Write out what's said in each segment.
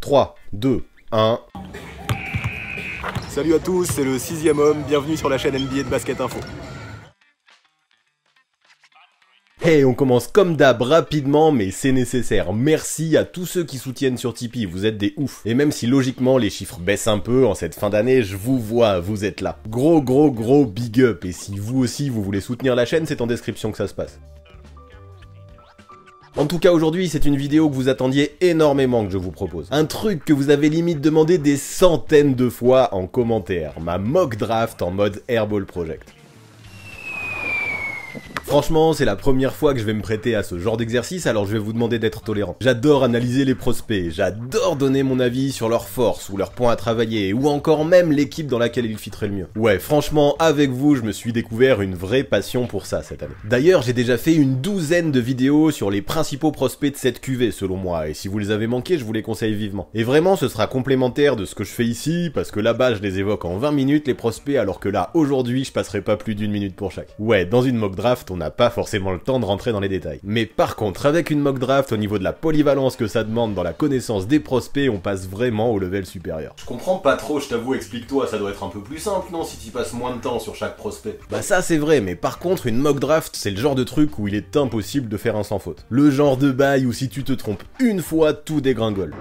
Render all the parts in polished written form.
3, 2, 1... Salut à tous, c'est le 6ème homme, bienvenue sur la chaîne NBA de Basket Info. Hey, on commence comme d'hab rapidement, mais c'est nécessaire. Merci à tous ceux qui soutiennent sur Tipeee, vous êtes des oufs. Et même si logiquement les chiffres baissent un peu en cette fin d'année, je vous vois, vous êtes là. Gros big up, et si vous aussi vous voulez soutenir la chaîne, c'est en description que ça se passe. En tout cas aujourd'hui, c'est une vidéo que vous attendiez énormément que je vous propose. Un truc que vous avez limite demandé des centaines de fois en commentaire. Ma mock draft en mode Airball Project. Franchement, c'est la première fois que je vais me prêter à ce genre d'exercice, alors je vais vous demander d'être tolérant. J'adore analyser les prospects, j'adore donner mon avis sur leurs forces ou leurs points à travailler, ou encore même l'équipe dans laquelle ils fitteraient le mieux. Ouais, franchement, avec vous, je me suis découvert une vraie passion pour ça cette année. D'ailleurs, j'ai déjà fait une douzaine de vidéos sur les principaux prospects de cette QV selon moi, et si vous les avez manqués, je vous les conseille vivement. Et vraiment, ce sera complémentaire de ce que je fais ici, parce que là-bas, je les évoque en 20 minutes, les prospects, alors que là, aujourd'hui, je passerai pas plus d'1 minute pour chaque. Ouais, dans une mock draft, on n'a pas forcément le temps de rentrer dans les détails. Mais par contre, avec une mock draft, au niveau de la polyvalence que ça demande dans la connaissance des prospects, on passe vraiment au level supérieur. Je comprends pas trop, je t'avoue, explique-toi, ça doit être un peu plus simple, non, si t'y passes moins de temps sur chaque prospect. Bah ça c'est vrai, mais par contre, une mock draft, c'est le genre de truc où il est impossible de faire un sans faute. Le genre de bail où si tu te trompes une fois, tout dégringole.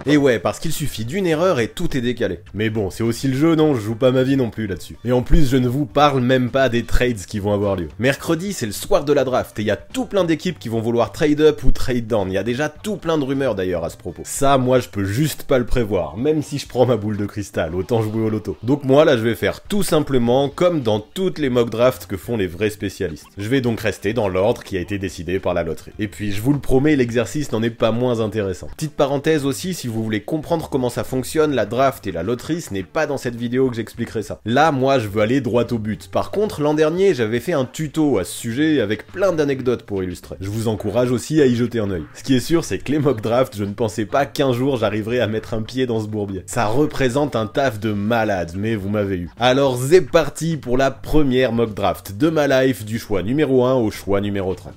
Et ouais, parce qu'il suffit d'une erreur et tout est décalé. Mais bon, c'est aussi le jeu, non? Je joue pas ma vie non plus là-dessus. Et en plus, je ne vous parle même pas des trades qui vont avoir lieu. Mercredi, c'est le soir de la draft, et il y a tout plein d'équipes qui vont vouloir trade up ou trade down. Il y a déjà tout plein de rumeurs d'ailleurs à ce propos. Ça, moi, je peux juste pas le prévoir, même si je prends ma boule de cristal, autant jouer au loto. Donc moi, là, je vais faire tout simplement comme dans toutes les mock drafts que font les vrais spécialistes. Je vais donc rester dans l'ordre qui a été décidé par la loterie. Et puis, je vous le promets, l'exercice n'en est pas moins intéressant. Petite parenthèse aussi, si vous voulez comprendre comment ça fonctionne, la draft et la loterie, ce n'est pas dans cette vidéo que j'expliquerai ça. Là, moi, je veux aller droit au but. Par contre, l'an dernier, j'avais fait un tuto à ce sujet avec plein d'anecdotes pour illustrer. Je vous encourage aussi à y jeter un œil. Ce qui est sûr, c'est que les mock drafts, je ne pensais pas qu'un jour j'arriverais à mettre un pied dans ce bourbier. Ça représente un taf de malade, mais vous m'avez eu. Alors, c'est parti pour la première mock draft de ma life, du choix numéro 1 au choix numéro 30.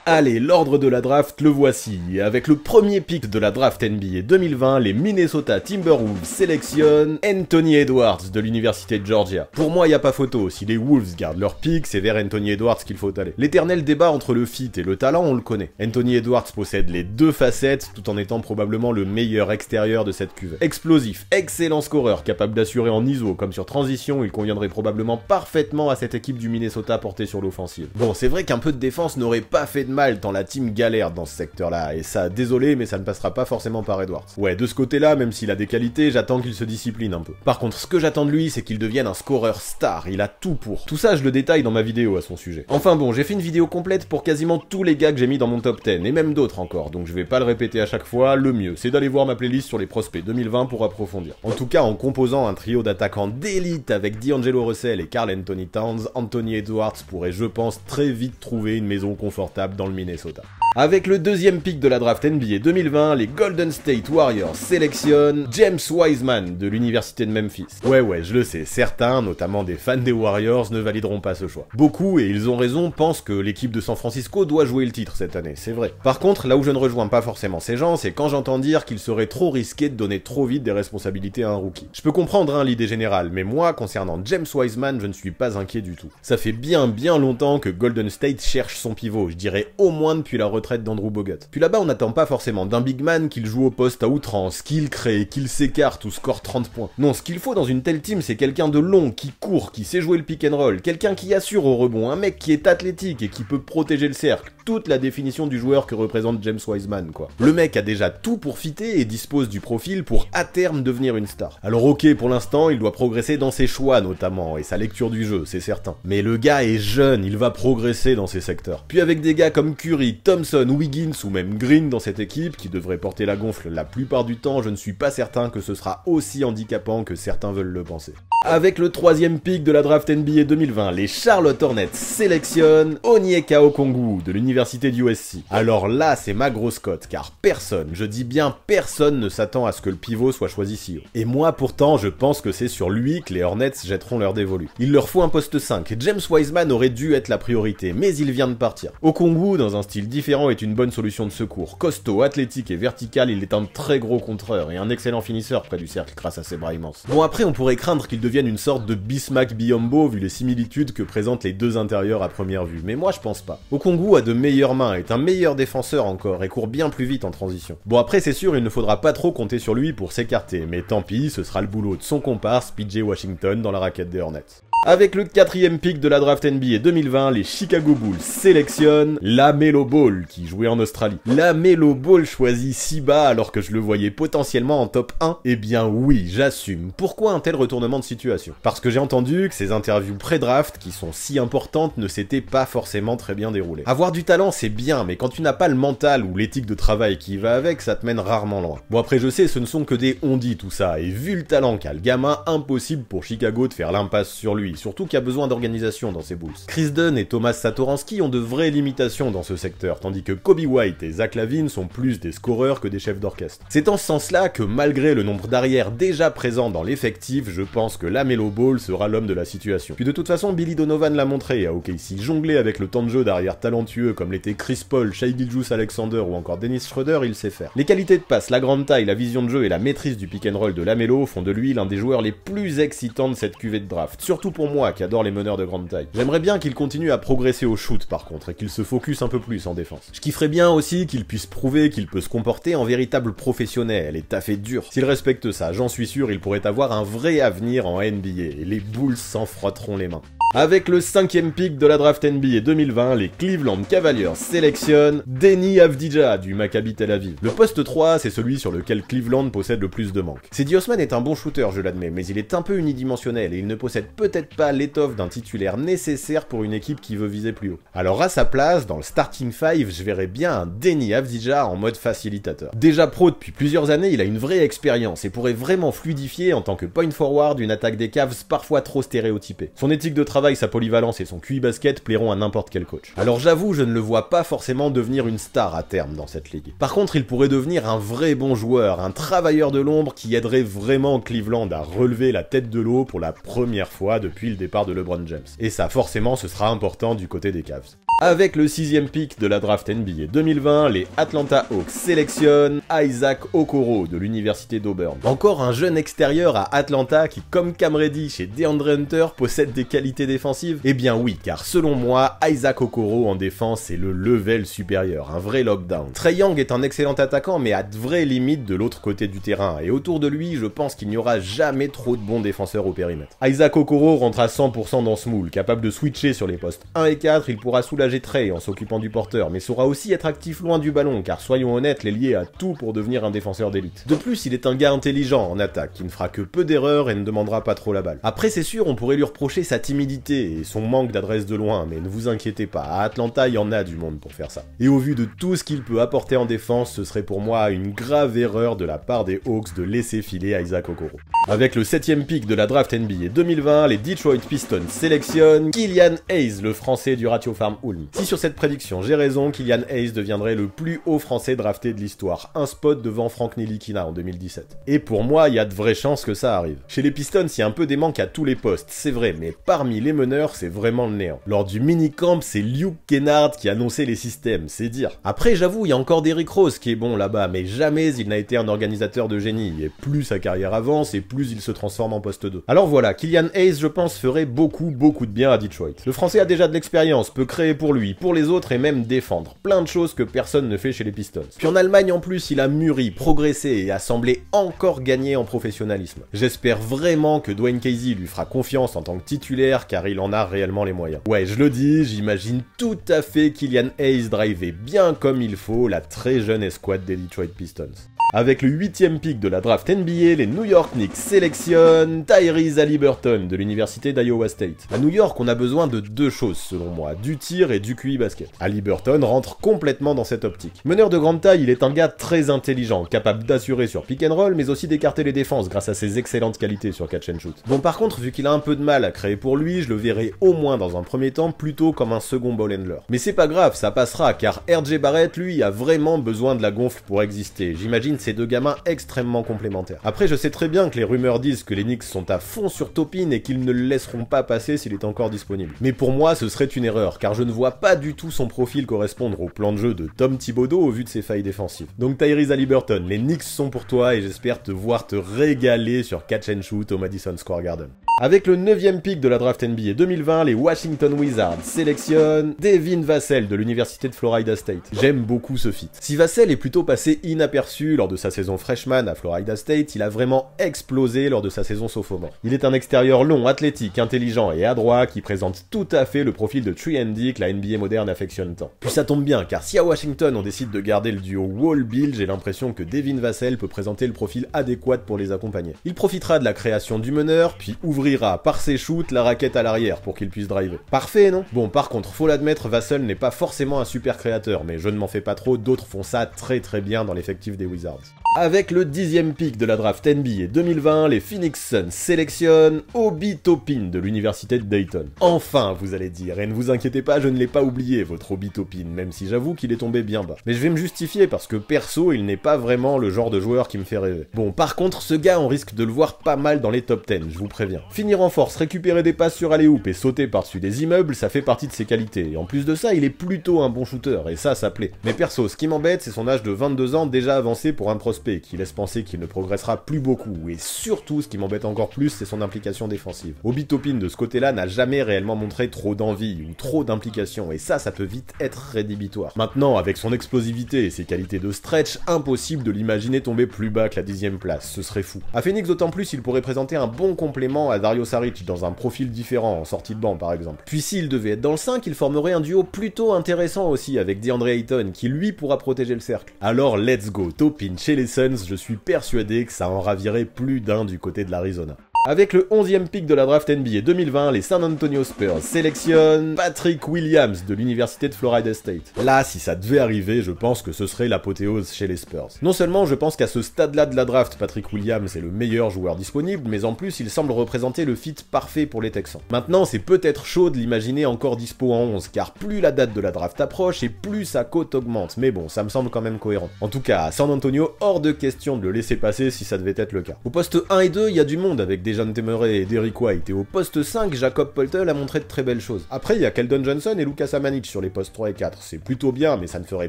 Allez, l'ordre de la draft, le voici. Avec le premier pick de la draft NBA 2020, les Minnesota Timberwolves sélectionnent Anthony Edwards de l'université de Georgia. Pour moi, y a pas photo. Si les Wolves gardent leur pick, c'est vers Anthony Edwards qu'il faut aller. L'éternel débat entre le fit et le talent, on le connaît. Anthony Edwards possède les deux facettes, tout en étant probablement le meilleur extérieur de cette cuvée. Explosif, excellent scoreur, capable d'assurer en ISO comme sur transition, il conviendrait probablement parfaitement à cette équipe du Minnesota portée sur l'offensive. Bon, c'est vrai qu'un peu de défense n'aurait pas fait de mal tant la team galère dans ce secteur-là, et ça, désolé, mais ça ne passera pas forcément par Edwards. Ouais, de ce côté-là, même s'il a des qualités, j'attends qu'il se discipline un peu. Par contre, ce que j'attends de lui, c'est qu'il devienne un scoreur star, il a tout pour. Tout ça, je le détaille dans ma vidéo à son sujet. Enfin bon, j'ai fait une vidéo complète pour quasiment tous les gars que j'ai mis dans mon top 10, et même d'autres encore, donc je vais pas le répéter à chaque fois, le mieux, c'est d'aller voir ma playlist sur les prospects 2020 pour approfondir. En tout cas, en composant un trio d'attaquants d'élite avec D'Angelo Russell et Karl Anthony Towns, Anthony Edwards pourrait, je pense, très vite trouver une maison confortable dans le Minnesota. Avec le deuxième pick de la draft NBA 2020, les Golden State Warriors sélectionnent James Wiseman de l'université de Memphis. Ouais, je le sais, certains, notamment des fans des Warriors, ne valideront pas ce choix. Beaucoup, et ils ont raison, pensent que l'équipe de San Francisco doit jouer le titre cette année, c'est vrai. Par contre, là où je ne rejoins pas forcément ces gens, c'est quand j'entends dire qu'il serait trop risqué de donner trop vite des responsabilités à un rookie. Je peux comprendre l'idée générale, mais moi, concernant James Wiseman, je ne suis pas inquiet du tout. Ça fait bien longtemps que Golden State cherche son pivot, je dirais au moins depuis la retraite d'Andrew Bogut. Puis là-bas, on n'attend pas forcément d'un big man qu'il joue au poste à outrance, qu'il crée, qu'il s'écarte ou score 30 points. Non, ce qu'il faut dans une telle team, c'est quelqu'un de long, qui court, qui sait jouer le pick and roll, quelqu'un qui assure au rebond, un mec qui est athlétique et qui peut protéger le cercle. Toute la définition du joueur que représente James Wiseman, quoi. Le mec a déjà tout pour fitter et dispose du profil pour à terme devenir une star. Alors ok, pour l'instant, il doit progresser dans ses choix notamment, et sa lecture du jeu, c'est certain. Mais le gars est jeune, il va progresser dans ces secteurs. Puis avec des gars comme Curry, Thompson, Wiggins ou même Green dans cette équipe, qui devrait porter la gonfle la plupart du temps, je ne suis pas certain que ce sera aussi handicapant que certains veulent le penser. Avec le troisième pick de la draft NBA 2020, les Charlotte Hornets sélectionnent Onyeka Okongwu de l'université du USC. Alors là, c'est ma grosse cote, car personne, je dis bien personne, ne s'attend à ce que le pivot soit choisi si haut. Et moi pourtant, je pense que c'est sur lui que les Hornets jetteront leur dévolu. Il leur faut un poste 5, James Wiseman aurait dû être la priorité, mais il vient de partir. Okongwu, dans un style différent, est une bonne solution de secours. Costaud, athlétique et vertical, il est un très gros contreur et un excellent finisseur près du cercle grâce à ses bras immenses. Bon, après on pourrait craindre qu'il devienne une sorte de Bismack Biyombo vu les similitudes que présentent les deux intérieurs à première vue, mais moi je pense pas. Okongwu a de meilleures mains, est un meilleur défenseur encore et court bien plus vite en transition. Bon, après c'est sûr, il ne faudra pas trop compter sur lui pour s'écarter, mais tant pis, ce sera le boulot de son comparse PJ Washington dans la raquette des Hornets. Avec le quatrième pick de la draft NBA 2020, les Chicago Bulls sélectionnent LaMelo Ball, qui jouait en Australie. LaMelo Ball choisit si bas alors que je le voyais potentiellement en top 1. Eh bien oui, j'assume. Pourquoi un tel retournement de situation? Parce que j'ai entendu que ces interviews pré-draft, qui sont si importantes, ne s'étaient pas forcément très bien déroulées. Avoir du talent c'est bien, mais quand tu n'as pas le mental ou l'éthique de travail qui va avec, ça te mène rarement loin. Bon, après je sais, ce ne sont que des on-dit tout ça, et vu le talent qu'a le gamin, impossible pour Chicago de faire l'impasse sur lui. Surtout qu'il y a besoin d'organisation dans ces Bulls. Chris Dunn et Thomas Satoransky ont de vraies limitations dans ce secteur, tandis que Kobe White et Zach LaVine sont plus des scoreurs que des chefs d'orchestre. C'est en ce sens-là que malgré le nombre d'arrières déjà présents dans l'effectif, je pense que LaMelo Ball sera l'homme de la situation. Puis de toute façon, Billy Donovan l'a montré à OKC, jongler avec le temps de jeu d'arrière talentueux comme l'étaient Chris Paul, Shai Gilgeous-Alexander ou encore Dennis Schroeder, il sait faire. Les qualités de passe, la grande taille, la vision de jeu et la maîtrise du pick and roll de LaMelo font de lui l'un des joueurs les plus excitants de cette cuvée de draft, surtout pour moi qui adore les meneurs de grande taille. J'aimerais bien qu'il continue à progresser au shoot par contre, et qu'il se focus un peu plus en défense. Je kifferais bien aussi qu'il puisse prouver qu'il peut se comporter en véritable professionnel et taffer dur. S'il respecte ça, j'en suis sûr, il pourrait avoir un vrai avenir en NBA, et les Bulls s'en frotteront les mains. Avec le cinquième pick de la draft NBA 2020, les Cleveland Cavaliers sélectionnent Deni Avdija du Maccabi Tel Aviv. Le poste 3, c'est celui sur lequel Cleveland possède le plus de manques. Cedi Osman est un bon shooter, je l'admets, mais il est un peu unidimensionnel et il ne possède peut-être pas l'étoffe d'un titulaire nécessaire pour une équipe qui veut viser plus haut. Alors à sa place, dans le starting 5, je verrais bien un Deni Avdija en mode facilitateur. Déjà pro depuis plusieurs années, il a une vraie expérience et pourrait vraiment fluidifier en tant que point forward une attaque des Cavs parfois trop stéréotypée. Son éthique de travail, sa polyvalence et son QI basket plairont à n'importe quel coach. Alors j'avoue, je ne le vois pas forcément devenir une star à terme dans cette ligue. Par contre, il pourrait devenir un vrai bon joueur, un travailleur de l'ombre qui aiderait vraiment Cleveland à relever la tête de l'eau pour la première fois depuis le départ de LeBron James. Et ça, forcément, ce sera important du côté des Cavs. Avec le sixième pick de la draft NBA 2020, les Atlanta Hawks sélectionnent Isaac Okoro de l'université d'Auburn. Encore un jeune extérieur à Atlanta qui, comme Cam Reddish et DeAndre Hunter, possède des qualités défensives. Eh bien oui, car selon moi, Isaac Okoro en défense c'est le level supérieur, un vrai lockdown. Trae Young est un excellent attaquant mais à de vraies limites de l'autre côté du terrain, et autour de lui, je pense qu'il n'y aura jamais trop de bons défenseurs au périmètre. Isaac Okoro rentre à 100% dans ce moule, capable de switcher sur les postes 1 et 4, il pourra soulager Trae en s'occupant du porteur, mais saura aussi être actif loin du ballon, car soyons honnêtes, l'ailier a tout pour devenir un défenseur d'élite. De plus, il est un gars intelligent en attaque, qui ne fera que peu d'erreurs et ne demandera pas trop la balle. Après, c'est sûr, on pourrait lui reprocher sa timidité et son manque d'adresse de loin, mais ne vous inquiétez pas, à Atlanta, il y en a du monde pour faire ça. Et au vu de tout ce qu'il peut apporter en défense, ce serait pour moi une grave erreur de la part des Hawks de laisser filer Isaac Okoro. Avec le 7ème pick de la draft NBA 2020, les Detroit Pistons sélectionnent Killian Hayes, le français du Ratio Farm Ulm. Si sur cette prédiction j'ai raison, Killian Hayes deviendrait le plus haut français drafté de l'histoire, un spot devant Frank Ntilikina en 2017. Et pour moi, il y a de vraies chances que ça arrive. Chez les Pistons, il y a un peu des manques à tous les postes, c'est vrai, mais parmi les meneurs, c'est vraiment le néant. Lors du mini-camp, c'est Luke Kennard qui annonçait les systèmes, c'est dire. Après, j'avoue, il y a encore Derrick Rose qui est bon là-bas, mais jamais il n'a été un organisateur de génie, et plus sa carrière avance, et plus il se transforme en poste 2. Alors voilà, Killian Hayes, je pense, ferait beaucoup de bien à Detroit. Le français a déjà de l'expérience, peut créer pour lui, pour les autres et même défendre. Plein de choses que personne ne fait chez les Pistons. Puis en Allemagne en plus, il a mûri, progressé et a semblé encore gagner en professionnalisme. J'espère vraiment que Dwayne Casey lui fera confiance en tant que titulaire car il en a réellement les moyens. Ouais, je le dis, j'imagine tout à fait Killian Hayes driver bien comme il faut la très jeune escouade des Detroit Pistons. Avec le 8e pick de la draft NBA, les New York Knicks sélectionnent Tyrese Haliburton de l'université d'Iowa State. À New York, on a besoin de deux choses selon moi, du tir et du QI basket. Haliburton rentre complètement dans cette optique. Meneur de grande taille, il est un gars très intelligent, capable d'assurer sur pick and roll, mais aussi d'écarter les défenses grâce à ses excellentes qualités sur catch and shoot. Bon, par contre, vu qu'il a un peu de mal à créer pour lui, je le verrai au moins dans un premier temps plutôt comme un second ball handler. Mais c'est pas grave, ça passera, car RJ Barrett, lui, a vraiment besoin de la gonfle pour exister. J'imagine ces deux gamins extrêmement complémentaires. Après, je sais très bien que les rumeurs disent que les Knicks sont à fond sur Toppin et qu'ils ne le laisseront pas passer s'il est encore disponible. Mais pour moi, ce serait une erreur, car je ne vois pas du tout son profil correspondre au plan de jeu de Tom Thibodeau au vu de ses failles défensives. Donc Tyrese Haliburton, les Knicks sont pour toi et j'espère te voir te régaler sur catch and shoot au Madison Square Garden. Avec le 9e pick de la draft NBA 2020, les Washington Wizards sélectionnent Devin Vassell de l'université de Florida State. J'aime beaucoup ce fit. Si Vassell est plutôt passé inaperçu lors de sa saison freshman à Florida State, il a vraiment explosé lors de sa saison sophomore. Il est un extérieur long, athlétique, intelligent et adroit qui présente tout à fait le profil de 3&D que la NBA moderne affectionne tant. Puis ça tombe bien, car si à Washington on décide de garder le duo Wall-Bill, j'ai l'impression que Devin Vassell peut présenter le profil adéquat pour les accompagner. Il profitera de la création du meneur, puis ouvrira par ses shoots la raquette à l'arrière pour qu'il puisse driver. Parfait, non? Bon, par contre, faut l'admettre, Vassell n'est pas forcément un super créateur, mais je ne m'en fais pas trop, d'autres font ça très bien dans l'effectif des Wizards. Avec le 10e pick de la draft NBA 2020, les Phoenix Suns sélectionnent Obi Toppin de l'université de Dayton. Enfin, vous allez dire, et ne vous inquiétez pas, je ne l'ai pas oublié, votre Obi Toppin, même si j'avoue qu'il est tombé bien bas. Mais je vais me justifier parce que perso, il n'est pas vraiment le genre de joueur qui me fait rêver. Bon, par contre, ce gars, on risque de le voir pas mal dans les top 10, je vous préviens. Finir en force, récupérer des passes sur alley-oop et sauter par-dessus des immeubles, ça fait partie de ses qualités. Et en plus de ça, il est plutôt un bon shooter, et ça plaît. Mais perso, ce qui m'embête, c'est son âge de 22 ans déjà avancé pour un prospect, qui laisse penser qu'il ne progressera plus beaucoup. Et surtout, ce qui m'embête encore plus, c'est son implication défensive. Obi Toppin, de ce côté-là, n'a jamais réellement montré trop d'envie ou trop d'implication, et ça peut vite être rédhibitoire. Maintenant, avec son explosivité et ses qualités de stretch, impossible de l'imaginer tomber plus bas que la 10e place, ce serait fou. À Phoenix, d'autant plus, il pourrait présenter un bon complément à Dario Saric dans un profil différent, en sortie de banc par exemple. Puis s'il devait être dans le 5, il formerait un duo plutôt intéressant aussi avec DeAndre Ayton, qui lui pourra protéger le cercle. Alors let's go, Toppin chez les Suns, je suis persuadé que ça en ravirait plus d'un du côté de l'Arizona. Avec le 11e pick de la draft NBA 2020, les San Antonio Spurs sélectionnent Patrick Williams de l'université de Florida State. Là, si ça devait arriver, je pense que ce serait l'apothéose chez les Spurs. Non seulement je pense qu'à ce stade-là de la draft, Patrick Williams est le meilleur joueur disponible, mais en plus il semble représenter le fit parfait pour les Texans. Maintenant, c'est peut-être chaud de l'imaginer encore dispo en 11, car plus la date de la draft approche et plus sa cote augmente, mais bon, ça me semble quand même cohérent. En tout cas, à San Antonio, hors de question de le laisser passer si ça devait être le cas. Au poste 1 et 2, il y a du monde avec Dejounte Murray et Derrick White, et au poste 5, Jakob Poeltl a montré de très belles choses. Après, il y a Keldon Johnson et Lucas Samanic sur les postes 3 et 4, c'est plutôt bien, mais ça ne ferait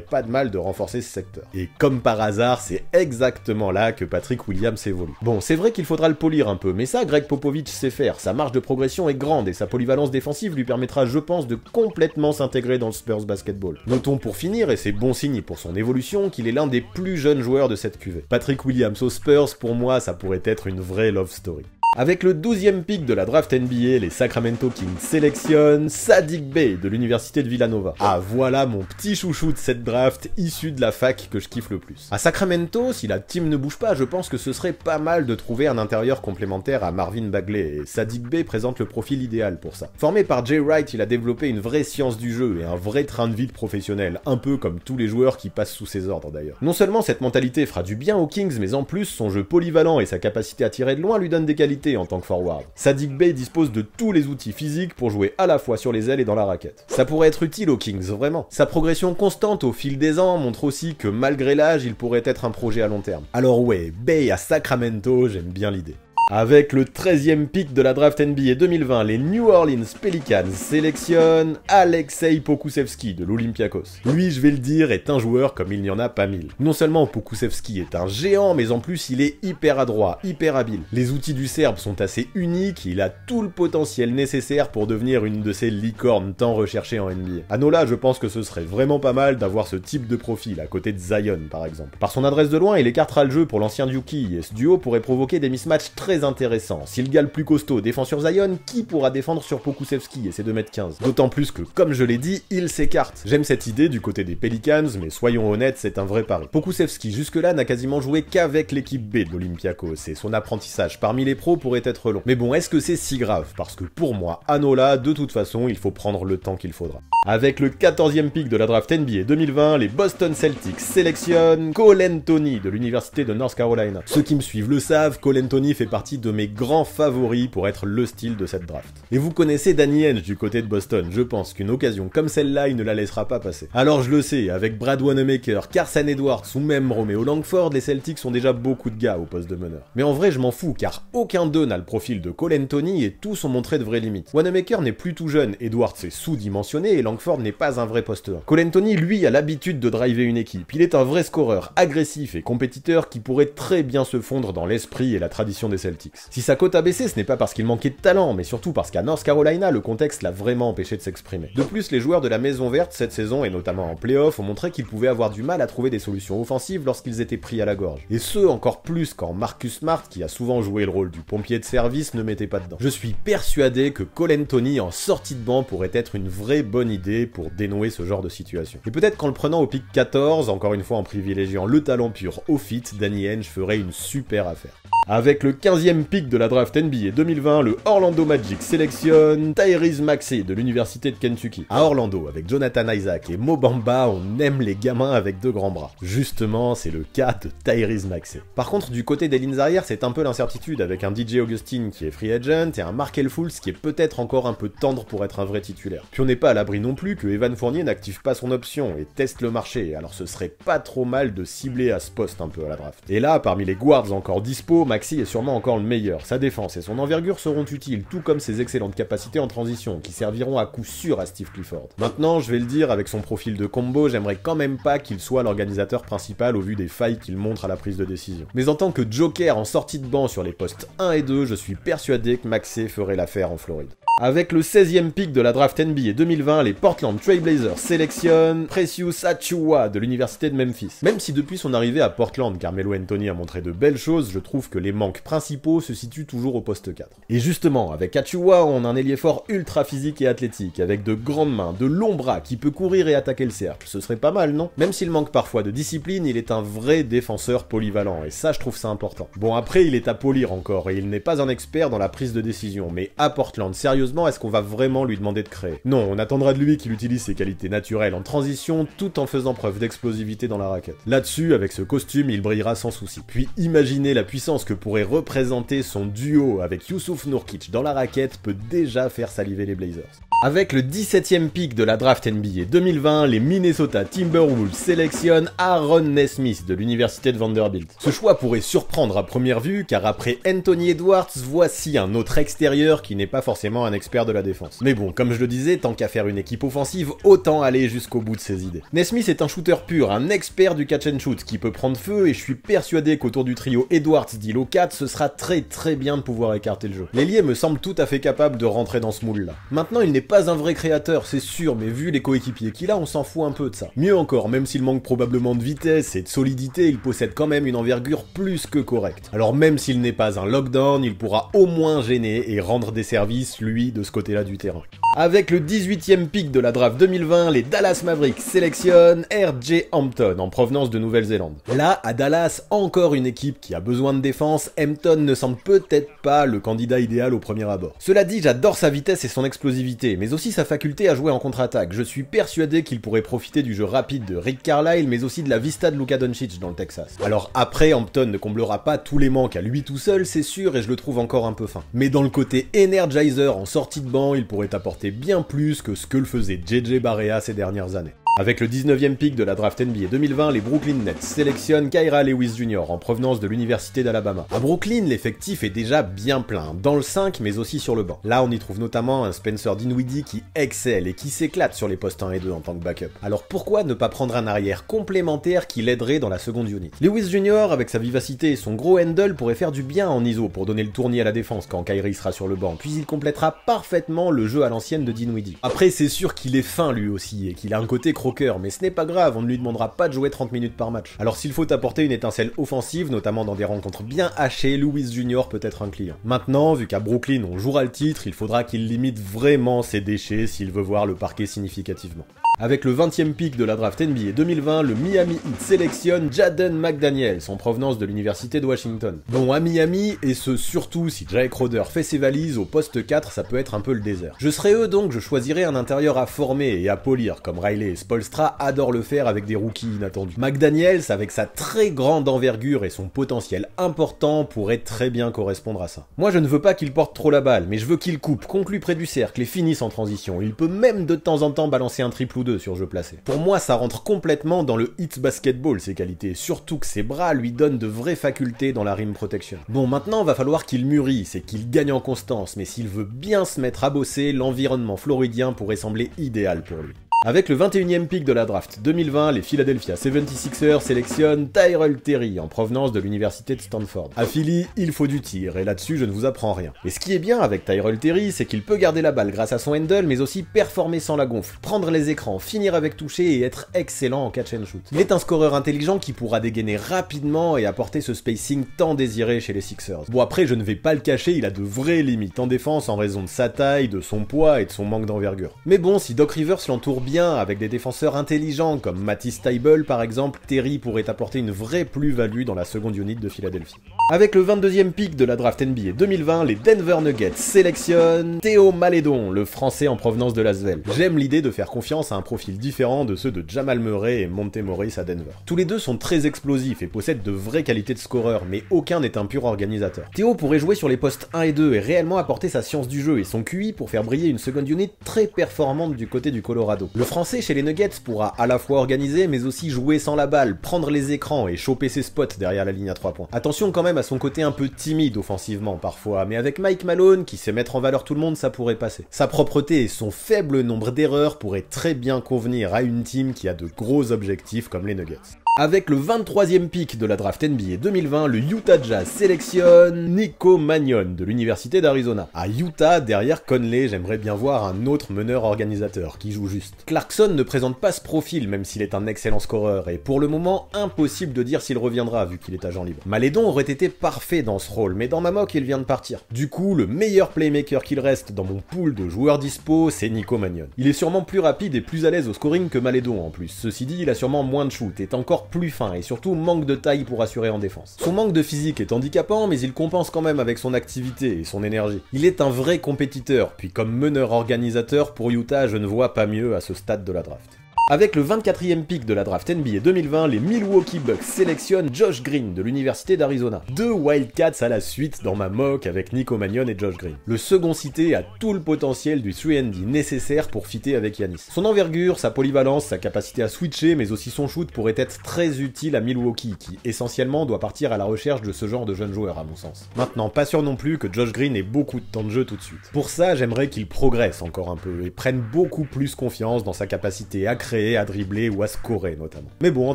pas de mal de renforcer ce secteur. Et comme par hasard, c'est exactement là que Patrick Williams évolue. Bon, c'est vrai qu'il faudra le polir un peu, mais ça, Greg Popovich sait faire, sa marge de progression est grande, et sa polyvalence défensive lui permettra, je pense, de complètement s'intégrer dans le Spurs basketball. Notons pour finir, et c'est bon signe pour son évolution, qu'il est l'un des plus jeunes joueurs de cette cuvée. Patrick Williams aux Spurs, pour moi, ça pourrait être une vraie love story. Avec le 12e pick de la draft NBA, les Sacramento Kings sélectionnent Saddiq Bey de l'université de Villanova. Ah, voilà mon petit chouchou de cette draft, issu de la fac que je kiffe le plus. À Sacramento, si la team ne bouge pas, je pense que ce serait pas mal de trouver un intérieur complémentaire à Marvin Bagley, et Saddiq Bey présente le profil idéal pour ça. Formé par Jay Wright, il a développé une vraie science du jeu et un vrai train de vie de professionnel, un peu comme tous les joueurs qui passent sous ses ordres d'ailleurs. Non seulement cette mentalité fera du bien aux Kings, mais en plus, son jeu polyvalent et sa capacité à tirer de loin lui donnent des qualités en tant que forward. Saddiq Bey dispose de tous les outils physiques pour jouer à la fois sur les ailes et dans la raquette. Ça pourrait être utile aux Kings, vraiment. Sa progression constante au fil des ans montre aussi que malgré l'âge, il pourrait être un projet à long terme. Alors ouais, Bey à Sacramento, j'aime bien l'idée. Avec le 13e pick de la draft NBA 2020, les New Orleans Pelicans sélectionnent Aleksej Pokusevski de l'Olympiakos. Lui, je vais le dire, est un joueur comme il n'y en a pas mille. Non seulement Pokusevski est un géant, mais en plus il est hyper adroit, hyper habile. Les outils du Serbe sont assez uniques, il a tout le potentiel nécessaire pour devenir une de ces licornes tant recherchées en NBA. À Nola, je pense que ce serait vraiment pas mal d'avoir ce type de profil à côté de Zion par exemple. Par son adresse de loin, il écartera le jeu pour l'ancien Duki, et ce duo pourrait provoquer des mismatchs très très intéressant. Si le gars le plus costaud défend sur Zion, qui pourra défendre sur Pokusevski et ses 2m15? D'autant plus que, comme je l'ai dit, il s'écarte. J'aime cette idée du côté des Pelicans, mais soyons honnêtes, c'est un vrai pari. Pokusevski, jusque-là, n'a quasiment joué qu'avec l'équipe B de l'Olympiakos, et son apprentissage parmi les pros pourrait être long. Mais bon, est-ce que c'est si grave? Parce que pour moi, à Nola, de toute façon, il faut prendre le temps qu'il faudra. Avec le 14e pick de la draft NBA 2020, les Boston Celtics sélectionnent Cole Anthony de l'université de North Carolina. Ceux qui me suivent le savent, Cole Anthony fait partie de mes grands favoris pour être le style de cette draft. Et vous connaissez Danny Ainge du côté de Boston, je pense qu'une occasion comme celle-là, il ne la laissera pas passer. Alors je le sais, avec Brad Wanamaker, Carson Edwards ou même Romeo Langford, les Celtics ont déjà beaucoup de gars au poste de meneur. Mais en vrai, je m'en fous, car aucun d'eux n'a le profil de Cole Anthony et tous ont montré de vraies limites. Wanamaker n'est plus tout jeune, Edwards est sous-dimensionné et Langford n'est pas un vrai poste 1. Cole Anthony, lui, a l'habitude de driver une équipe. Il est un vrai scoreur, agressif et compétiteur qui pourrait très bien se fondre dans l'esprit et la tradition des Celtics. Si sa cote a baissé, ce n'est pas parce qu'il manquait de talent, mais surtout parce qu'à North Carolina, le contexte l'a vraiment empêché de s'exprimer. De plus, les joueurs de la Maison Verte cette saison, et notamment en play-off, ont montré qu'ils pouvaient avoir du mal à trouver des solutions offensives lorsqu'ils étaient pris à la gorge. Et ce, encore plus quand Marcus Smart, qui a souvent joué le rôle du pompier de service, ne mettait pas dedans. Je suis persuadé que Cole Anthony en sortie de banc pourrait être une vraie bonne idée pour dénouer ce genre de situation. Et peut-être qu'en le prenant au pick 14, encore une fois en privilégiant le talent pur au fit, Danny Ainge ferait une super affaire. Avec le 15e pick de la draft NBA 2020, le Orlando Magic sélectionne Tyrese Maxey de l'université de Kentucky. À Orlando, avec Jonathan Isaac et Mo Bamba, on aime les gamins avec de grands bras. Justement, c'est le cas de Tyrese Maxey. Par contre, du côté des lignes arrière, c'est un peu l'incertitude, avec un DJ Augustine qui est free agent et un Markelle Fultz qui est peut-être encore un peu tendre pour être un vrai titulaire. Puis on n'est pas à l'abri non plus que Evan Fournier n'active pas son option et teste le marché, alors ce serait pas trop mal de cibler à ce poste un peu à la draft. Et là, parmi les guards encore dispo, Maxey est sûrement encore le meilleur. Sa défense et son envergure seront utiles, tout comme ses excellentes capacités en transition, qui serviront à coup sûr à Steve Clifford. Maintenant, je vais le dire, avec son profil de combo, j'aimerais quand même pas qu'il soit l'organisateur principal au vu des failles qu'il montre à la prise de décision. Mais en tant que joker en sortie de banc sur les postes 1 et 2, je suis persuadé que Maxey ferait l'affaire en Floride. Avec le 16e pick de la draft NBA 2020, les Portland Trail Blazers sélectionnent Precious Achiuwa de l'université de Memphis. Même si depuis son arrivée à Portland, Carmelo Anthony a montré de belles choses, je trouve que les manques principaux se situent toujours au poste 4. Et justement, avec Achiuwa, on a un ailier fort ultra physique et athlétique, avec de grandes mains, de longs bras, qui peut courir et attaquer le cercle. Ce serait pas mal, non? Même s'il manque parfois de discipline, il est un vrai défenseur polyvalent, et ça je trouve ça important. Bon, après il est à polir encore, et il n'est pas un expert dans la prise de décision, mais à Portland, sérieusement, est-ce qu'on va vraiment lui demander de créer? Non, on attendra de lui qu'il utilise ses qualités naturelles en transition tout en faisant preuve d'explosivité dans la raquette. Là-dessus, avec ce costume, il brillera sans souci. Puis imaginez la puissance que pourrait représenter son duo avec Yusuf Nurkic dans la raquette peut déjà faire saliver les Blazers. Avec le 17e pick de la draft NBA 2020, les Minnesota Timberwolves sélectionnent Aaron Nesmith de l'université de Vanderbilt. Ce choix pourrait surprendre à première vue, car après Anthony Edwards, voici un autre extérieur qui n'est pas forcément un expert de la défense. Mais bon, comme je le disais, tant qu'à faire une équipe offensive, autant aller jusqu'au bout de ses idées. Nesmith est un shooter pur, un expert du catch and shoot qui peut prendre feu, et je suis persuadé qu'autour du trio Edwards-Dilo-Kat, ce sera très bien de pouvoir écarter le jeu. L'ailier me semble tout à fait capable de rentrer dans ce moule-là. Maintenant, il n'est pas un vrai créateur, c'est sûr, mais vu les coéquipiers qu'il a, on s'en fout un peu de ça. Mieux encore, même s'il manque probablement de vitesse et de solidité, il possède quand même une envergure plus que correcte. Alors même s'il n'est pas un lockdown, il pourra au moins gêner et rendre des services, lui, de ce côté-là du terrain. Avec le 18e pick de la draft 2020, les Dallas Mavericks sélectionnent R.J. Hampton en provenance de Nouvelle-Zélande. Là, à Dallas, encore une équipe qui a besoin de défense, Hampton ne semble peut-être pas le candidat idéal au premier abord. Cela dit, j'adore sa vitesse et son explosivité, mais aussi sa faculté à jouer en contre-attaque. Je suis persuadé qu'il pourrait profiter du jeu rapide de Rick Carlisle, mais aussi de la vista de Luka Doncic dans le Texas. Alors après, Hampton ne comblera pas tous les manques à lui tout seul, c'est sûr, et je le trouve encore un peu fin. Mais dans le côté Energizer en sortie de banc, il pourrait apporter bien plus que ce que le faisait JJ Barea ces dernières années. Avec le 19e pick de la draft NBA 2020, les Brooklyn Nets sélectionnent Kyra Lewis Jr. en provenance de l'université d'Alabama. À Brooklyn, l'effectif est déjà bien plein, dans le 5 mais aussi sur le banc. Là, on y trouve notamment un Spencer Dinwiddie qui excelle et qui s'éclate sur les postes 1 et 2 en tant que backup. Alors pourquoi ne pas prendre un arrière complémentaire qui l'aiderait dans la seconde unit? Lewis Jr., avec sa vivacité et son gros handle, pourrait faire du bien en ISO pour donner le tournis à la défense quand Kyrie sera sur le banc, puis il complétera parfaitement le jeu à l'ancienne de Dinwiddie. Après, c'est sûr qu'il est fin lui aussi et qu'il a un côté rocker, mais ce n'est pas grave, on ne lui demandera pas de jouer 30 minutes par match. Alors s'il faut apporter une étincelle offensive, notamment dans des rencontres bien hachées, Lewis Jr. peut être un client. Maintenant, vu qu'à Brooklyn on jouera le titre, il faudra qu'il limite vraiment ses déchets s'il veut voir le parquet significativement. Avec le 20e pick de la draft NBA 2020, le Miami Heat sélectionne Jaden McDaniels, en provenance de l'université de Washington. Bon, à Miami, et ce surtout si Jay Crowder fait ses valises, au poste 4, ça peut être un peu le désert. Je serais eux donc, je choisirais un intérieur à former et à polir, comme Riley et Spoelstra adorent le faire avec des rookies inattendus. McDaniels, avec sa très grande envergure et son potentiel important, pourrait très bien correspondre à ça. Moi je ne veux pas qu'il porte trop la balle, mais je veux qu'il coupe, conclue près du cercle et finisse en transition. Il peut même de temps en temps balancer un triple ou deux sur jeu placé. Pour moi, ça rentre complètement dans le hit basketball, ses qualités, surtout que ses bras lui donnent de vraies facultés dans la rim protection. Bon, maintenant, va falloir qu'il mûrisse et qu'il gagne en constance, mais s'il veut bien se mettre à bosser, l'environnement floridien pourrait sembler idéal pour lui. Avec le 21e pick de la draft 2020, les Philadelphia 76ers sélectionnent Tyrell Terry en provenance de l'université de Stanford. À Philly, il faut du tir, et là-dessus je ne vous apprends rien. Et ce qui est bien avec Tyrell Terry, c'est qu'il peut garder la balle grâce à son handle, mais aussi performer sans la gonfle, prendre les écrans, finir avec toucher et être excellent en catch and shoot. Il est un scoreur intelligent qui pourra dégainer rapidement et apporter ce spacing tant désiré chez les Sixers. Bon après, je ne vais pas le cacher, il a de vraies limites en défense en raison de sa taille, de son poids et de son manque d'envergure. Mais bon, si Doc Rivers l'entoure bien avec des défenseurs intelligents comme Matisse Thybulle par exemple, Terry pourrait apporter une vraie plus-value dans la seconde unit de Philadelphie. Avec le 22e pick de la draft NBA 2020, les Denver Nuggets sélectionnent Théo Malédon, le français en provenance de Lasvel. J'aime l'idée de faire confiance à un profil différent de ceux de Jamal Murray et Monte Morris à Denver. Tous les deux sont très explosifs et possèdent de vraies qualités de scoreur, mais aucun n'est un pur organisateur. Théo pourrait jouer sur les postes 1 et 2 et réellement apporter sa science du jeu et son QI pour faire briller une seconde unit très performante du côté du Colorado. Le français chez les Nuggets pourra à la fois organiser mais aussi jouer sans la balle, prendre les écrans et choper ses spots derrière la ligne à 3 points. Attention quand même à son côté un peu timide offensivement parfois, mais avec Mike Malone qui sait mettre en valeur tout le monde, ça pourrait passer. Sa propreté et son faible nombre d'erreurs pourraient très bien convenir à une team qui a de gros objectifs comme les Nuggets. Avec le 23e pick de la draft NBA 2020, le Utah Jazz sélectionne Nico Mannion de l'université d'Arizona. À Utah, derrière Conley, j'aimerais bien voir un autre meneur organisateur qui joue juste. Clarkson ne présente pas ce profil même s'il est un excellent scoreur et pour le moment impossible de dire s'il reviendra vu qu'il est agent libre. Malédon aurait été parfait dans ce rôle mais dans ma mock il vient de partir. Du coup, le meilleur playmaker qu'il reste dans mon pool de joueurs dispo, c'est Nico Mannion. Il est sûrement plus rapide et plus à l'aise au scoring que Malédon en plus. Ceci dit, il a sûrement moins de shoot, est encore plus fin et surtout manque de taille pour assurer en défense. Son manque de physique est handicapant mais il compense quand même avec son activité et son énergie. Il est un vrai compétiteur, puis comme meneur organisateur pour Utah, je ne vois pas mieux à ce stade de la draft. Avec le 24e pick de la draft NBA 2020, les Milwaukee Bucks sélectionnent Josh Green de l'université d'Arizona. 2 Wildcats à la suite dans ma mock avec Nico Mannion et Josh Green. Le second cité a tout le potentiel du 3&D nécessaire pour fitter avec Giannis. Son envergure, sa polyvalence, sa capacité à switcher, mais aussi son shoot pourrait être très utile à Milwaukee, qui essentiellement doit partir à la recherche de ce genre de jeunes joueurs à mon sens. Maintenant, pas sûr non plus que Josh Green ait beaucoup de temps de jeu tout de suite. Pour ça, j'aimerais qu'il progresse encore un peu et prenne beaucoup plus confiance dans sa capacité à créer, à dribbler ou à scorer notamment. Mais bon, en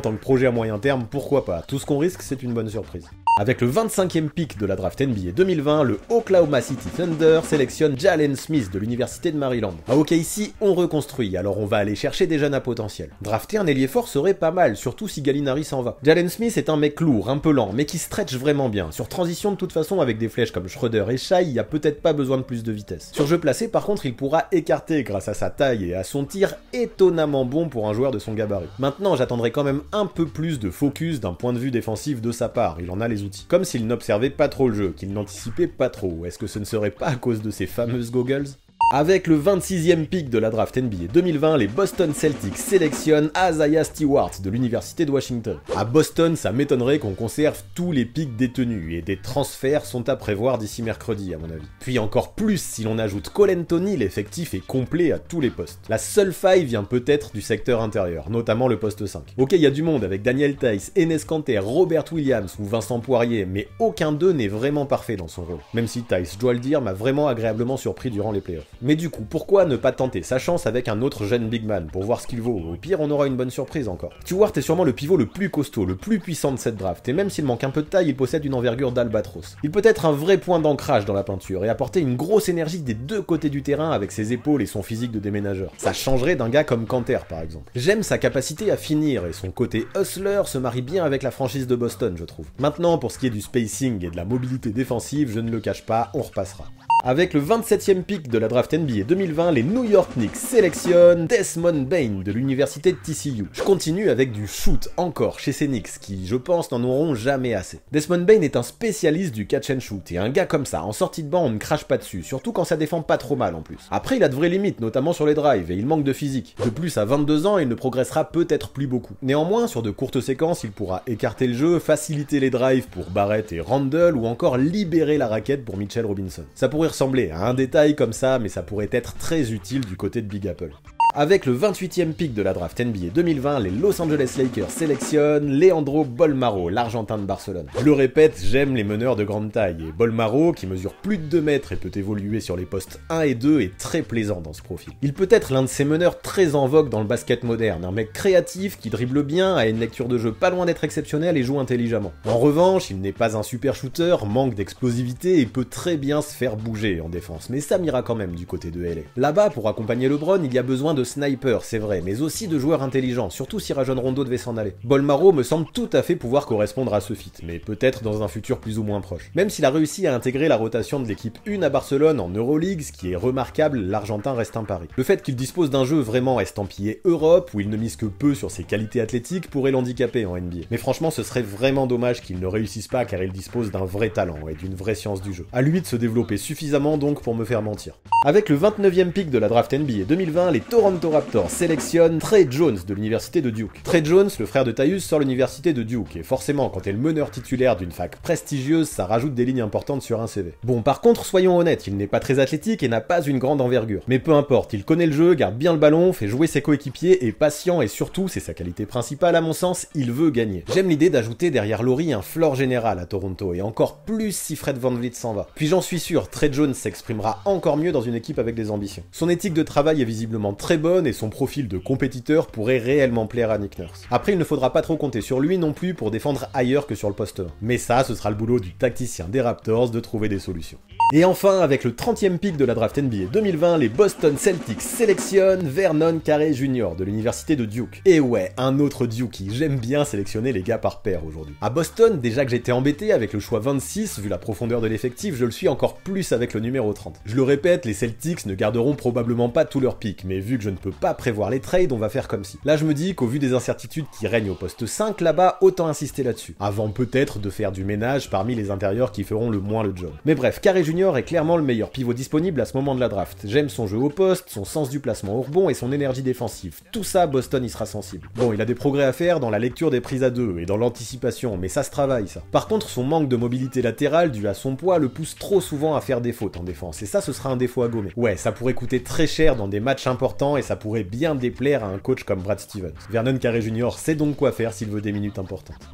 tant que projet à moyen terme, pourquoi pas? Tout ce qu'on risque, c'est une bonne surprise. Avec le 25e pick de la draft NBA 2020, le Oklahoma City Thunder sélectionne Jalen Smith de l'université de Maryland. À OKC, on reconstruit, alors on va aller chercher des jeunes à potentiel. Drafter un ailier fort serait pas mal, surtout si Gallinari s'en va. Jalen Smith est un mec lourd, un peu lent, mais qui stretch vraiment bien. Sur transition de toute façon, avec des flèches comme Schroeder et Shai, il y a peut-être pas besoin de plus de vitesse. Sur jeu placé, par contre, il pourra écarter grâce à sa taille et à son tir étonnamment bon pour un joueur de son gabarit. Maintenant, j'attendrai quand même un peu plus de focus d'un point de vue défensif de sa part, il en a les outils. Comme s'il n'observait pas trop le jeu, qu'il n'anticipait pas trop. Est-ce que ce ne serait pas à cause de ces fameuses goggles ? Avec le 26e pick de la draft NBA 2020, les Boston Celtics sélectionnent Isaiah Stewart de l'université de Washington. À Boston, ça m'étonnerait qu'on conserve tous les picks détenus et des transferts sont à prévoir d'ici mercredi à mon avis. Puis encore plus si l'on ajoute Cole Anthony, l'effectif est complet à tous les postes. La seule faille vient peut-être du secteur intérieur, notamment le poste 5. Ok, il y a du monde avec Daniel Theis, Enes Kanter, Robert Williams ou Vincent Poirier, mais aucun d'eux n'est vraiment parfait dans son rôle. Même si Theis, je dois le dire, m'a vraiment agréablement surpris durant les playoffs. Mais du coup, pourquoi ne pas tenter sa chance avec un autre jeune big man pour voir ce qu'il vaut? Au pire, on aura une bonne surprise encore. Stewart est sûrement le pivot le plus costaud, le plus puissant de cette draft, et même s'il manque un peu de taille, il possède une envergure d'albatros. Il peut être un vrai point d'ancrage dans la peinture et apporter une grosse énergie des deux côtés du terrain avec ses épaules et son physique de déménageur. Ça changerait d'un gars comme Kanter par exemple. J'aime sa capacité à finir et son côté hustler se marie bien avec la franchise de Boston, je trouve. Maintenant, pour ce qui est du spacing et de la mobilité défensive, je ne le cache pas, on repassera. Avec le 27e pick de la draft NBA 2020, les New York Knicks sélectionnent Desmond Bane de l'université de TCU. Je continue avec du shoot encore chez ces Knicks qui, je pense, n'en auront jamais assez. Desmond Bane est un spécialiste du catch and shoot et un gars comme ça, en sortie de banc, on ne crache pas dessus, surtout quand ça défend pas trop mal en plus. Après, il a de vraies limites, notamment sur les drives, et il manque de physique. De plus, à 22 ans, il ne progressera peut-être plus beaucoup. Néanmoins, sur de courtes séquences, il pourra écarter le jeu, faciliter les drives pour Barrett et Randle, ou encore libérer la raquette pour Mitchell Robinson. Ça pourrait ressembler à un détail comme ça, mais ça pourrait être très utile du côté de Big Apple. Avec le 28e pick de la draft NBA 2020, les Los Angeles Lakers sélectionnent Leandro Bolmaro, l'Argentin de Barcelone. Je le répète, j'aime les meneurs de grande taille, et Bolmaro, qui mesure plus de 2 mètres et peut évoluer sur les postes 1 et 2, est très plaisant dans ce profil. Il peut être l'un de ces meneurs très en vogue dans le basket moderne, un mec créatif qui dribble bien, a une lecture de jeu pas loin d'être exceptionnelle et joue intelligemment. En revanche, il n'est pas un super shooter, manque d'explosivité et peut très bien se faire bouger en défense, mais ça m'ira quand même du côté de LA. Là-bas, pour accompagner LeBron, il y a besoin de sniper, c'est vrai, mais aussi de joueurs intelligents, surtout si Rajon Rondo devait s'en aller. Bolmaro me semble tout à fait pouvoir correspondre à ce fit, mais peut-être dans un futur plus ou moins proche. Même s'il a réussi à intégrer la rotation de l'équipe 1 à Barcelone en Euroleague, ce qui est remarquable, l'Argentin reste un pari. Le fait qu'il dispose d'un jeu vraiment estampillé Europe, où il ne mise que peu sur ses qualités athlétiques, pourrait l'handicaper en NBA. Mais franchement, ce serait vraiment dommage qu'il ne réussisse pas car il dispose d'un vrai talent et d'une vraie science du jeu. À lui de se développer suffisamment donc pour me faire mentir. Avec le 29e pick de la draft NBA 2020, les Toronto Raptors sélectionnent Tre Jones de l'université de Duke. Tre Jones, le frère de Tyus, sort l'université de Duke, et forcément, quand t'es le meneur titulaire d'une fac prestigieuse, ça rajoute des lignes importantes sur un CV. Bon, par contre, soyons honnêtes, il n'est pas très athlétique et n'a pas une grande envergure. Mais peu importe, il connaît le jeu, garde bien le ballon, fait jouer ses coéquipiers, est patient et surtout, c'est sa qualité principale à mon sens, il veut gagner. J'aime l'idée d'ajouter derrière Laurie un floor général à Toronto, et encore plus si Fred VanVleet s'en va. Puis j'en suis sûr, Tre Jones s'exprimera encore mieux dans une équipe avec des ambitions. Son éthique de travail est visiblement très bonne et son profil de compétiteur pourrait réellement plaire à Nick Nurse. Après, il ne faudra pas trop compter sur lui non plus pour défendre ailleurs que sur le poste 1. Mais ça, ce sera le boulot du tacticien des Raptors de trouver des solutions. Et enfin, avec le 30e pick de la draft NBA 2020, les Boston Celtics sélectionnent Vernon Carey Jr. de l'université de Duke. Et ouais, un autre Dukey, j'aime bien sélectionner les gars par paire aujourd'hui. À Boston, déjà que j'étais embêté avec le choix 26, vu la profondeur de l'effectif, je le suis encore plus avec le numéro 30. Je le répète, les Celtics ne garderont probablement pas tous leurs picks, mais vu que je ne peux pas prévoir les trades, on va faire comme si. Là, je me dis qu'au vu des incertitudes qui règnent au poste 5 là-bas, autant insister là-dessus, avant peut-être de faire du ménage parmi les intérieurs qui feront le moins le job. Mais bref, Carey Jr. est clairement le meilleur pivot disponible à ce moment de la draft. J'aime son jeu au poste, son sens du placement au rebond et son énergie défensive. Tout ça, Boston y sera sensible. Bon, il a des progrès à faire dans la lecture des prises à deux et dans l'anticipation, mais ça se travaille ça. Par contre, son manque de mobilité latérale dû à son poids le pousse trop souvent à faire des fautes en défense, et ça ce sera un défaut à gommer. Ouais, ça pourrait coûter très cher dans des matchs importants et ça pourrait bien déplaire à un coach comme Brad Stevens. Vernon Carey Jr. sait donc quoi faire s'il veut des minutes importantes.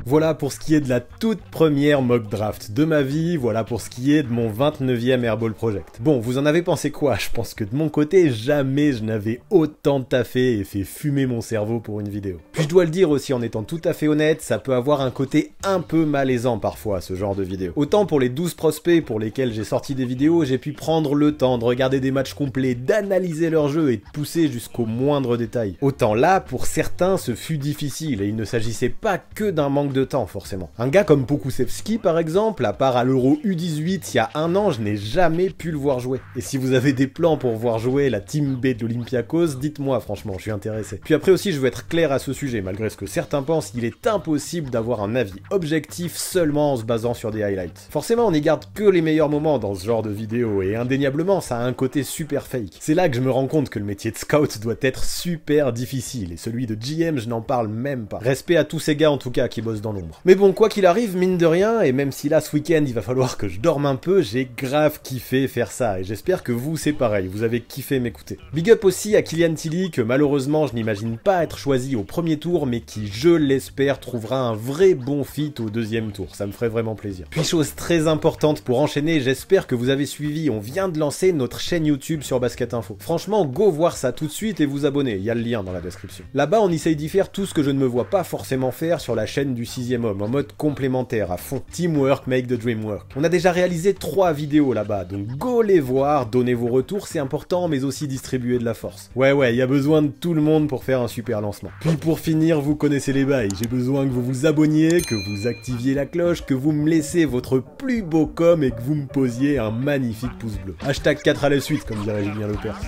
Voilà pour ce qui est de la toute première mock draft de ma vie, voilà pour ce qui est de mon 29e Airball Project. Bon, vous en avez pensé quoi? Je pense que de mon côté, jamais je n'avais autant taffé et fait fumer mon cerveau pour une vidéo. Puis je dois le dire aussi en étant tout à fait honnête, ça peut avoir un côté un peu malaisant parfois, ce genre de vidéo. Autant pour les 12 prospects pour lesquels j'ai sorti des vidéos, j'ai pu prendre le temps de regarder des matchs complets, d'analyser leur jeu et de pousser jusqu'au moindre détail. Autant là, pour certains, ce fut difficile et il ne s'agissait pas que d'un manque de temps forcément. Un gars comme Pokusevski par exemple, à part à l'Euro U18 il y a un an, je n'ai jamais pu le voir jouer. Et si vous avez des plans pour voir jouer la Team B de l'Olympiakos, dites-moi franchement, je suis intéressé. Puis après aussi je veux être clair à ce sujet, malgré ce que certains pensent, il est impossible d'avoir un avis objectif seulement en se basant sur des highlights. Forcément on n'y garde que les meilleurs moments dans ce genre de vidéo, et indéniablement ça a un côté super fake. C'est là que je me rends compte que le métier de scout doit être super difficile, et celui de GM je n'en parle même pas. Respect à tous ces gars en tout cas qui bossent silencieuse dans l'ombre. Mais bon, quoi qu'il arrive, mine de rien, et même si là ce week-end il va falloir que je dorme un peu, j'ai grave kiffé faire ça, et j'espère que vous c'est pareil, vous avez kiffé m'écouter. Big up aussi à Kylian Tilly, que malheureusement je n'imagine pas être choisi au premier tour, mais qui, je l'espère, trouvera un vrai bon fit au deuxième tour, ça me ferait vraiment plaisir. Puis chose très importante pour enchaîner, j'espère que vous avez suivi, on vient de lancer notre chaîne YouTube sur Basket Info. Franchement, go voir ça tout de suite et vous abonner, il y a le lien dans la description. Là-bas, on essaye d'y faire tout ce que je ne me vois pas forcément faire sur la chaîne du 6ème homme, en mode complémentaire, à fond. Teamwork make the dream work. On a déjà réalisé 3 vidéos là-bas, donc go les voir, donnez vos retours, c'est important, mais aussi distribuer de la force. Ouais, il y a besoin de tout le monde pour faire un super lancement. Puis pour finir, vous connaissez les bails, j'ai besoin que vous vous abonniez, que vous activiez la cloche, que vous me laissiez votre plus beau com et que vous me posiez un magnifique pouce bleu. Hashtag 4 à la suite, comme dirait Julien Lepers.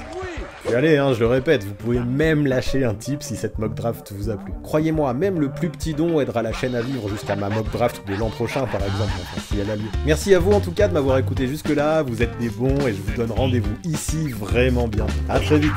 Et allez, je le répète, vous pouvez même lâcher un tip si cette mock draft vous a plu. Croyez-moi, même le plus petit don aidera la chaîne à vivre jusqu'à ma mock draft de l'an prochain par exemple, enfin, si elle a lieu. Merci à vous en tout cas de m'avoir écouté jusque là, vous êtes des bons et je vous donne rendez-vous ici vraiment bientôt. À très vite.